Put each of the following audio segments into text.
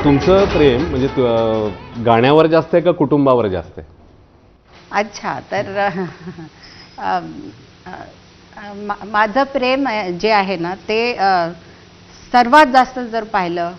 तुमचं प्रेम म्हणजे गाण्यावर जास्त आहे का कुटुंबावर जास्त आहे? अच्छा, तर माझं प्रेम जे आहे ना ते सर्वात जास्त जर पाहिलं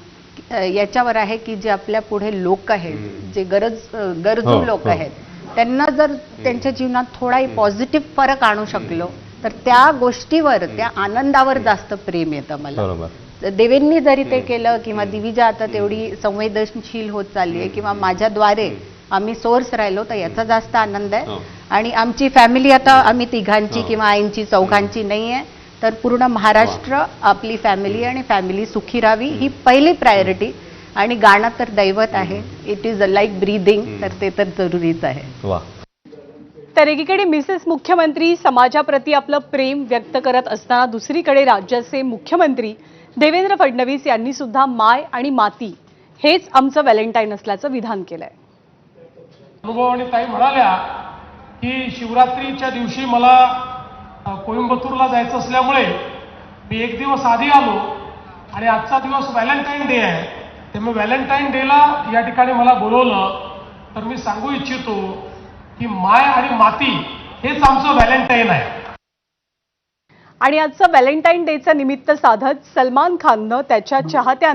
याच्यावर आहे की जे आपल्या पुढे लोक आहेत, जे गरजू लोक आहेत, त्यांना जर त्यांच्या जीवनात थोडाही पॉझिटिव्ह फरक आणू शकलो तर त्या गोष्टीवर, त्या आनंदावर जास्त प्रेम येतं मला. बरोबर. देवेंनी जरी ते केलं किंवा दिविजा आता तेवढी संवेदनशील होत चालली आहे किंवा माझ्याद्वारे आम्ही सोर्स राहिलो तर याचा जास्त आनंद आहे. आणि आमची फॅमिली आता आम्ही तिघांची किंवा आईंची चौघांची नाही आहे, तर पूर्ण महाराष्ट्र आपली फॅमिली आणि फॅमिली सुखी राहावी ही पहिली प्रायोरिटी. आणि गाणं तर दैवत आहे, it is a like breathing, तर ते तर जरुरीच आहे. वा. तर एकीकडे मिसेस मुख्यमंत्री समाजाप्रती आपलं प्रेम व्यक्त करत असताना दुसरीकडे राज्याचे मुख्यमंत्री देवेंद्र फडणवीस यांनी सुद्धा माय आणि माती हेच आमचं व्हॅलेंटाईन असल्याचं विधान केलंय. अनुभवाने ताई म्हणाल्या की शिवरात्रीच्या दिवशी मला कोइंबतूरला जायचं असल्यामुळे मी एक दिवस आधी आलो आणि आजचा दिवस व्हॅलेंटाईन डे आहे, त्यामुळे व्हॅलेंटाईन डेला या ठिकाणी मला बोलवलं. तर मी सांगू इच्छितो की माय आणि माती हेच आमचं व्हॅलेंटाईन आहे. आणि आजचं व्हॅलेंटाईन डेचं निमित्त साधत सलमान खाननं त्याच्या चाहत्यांना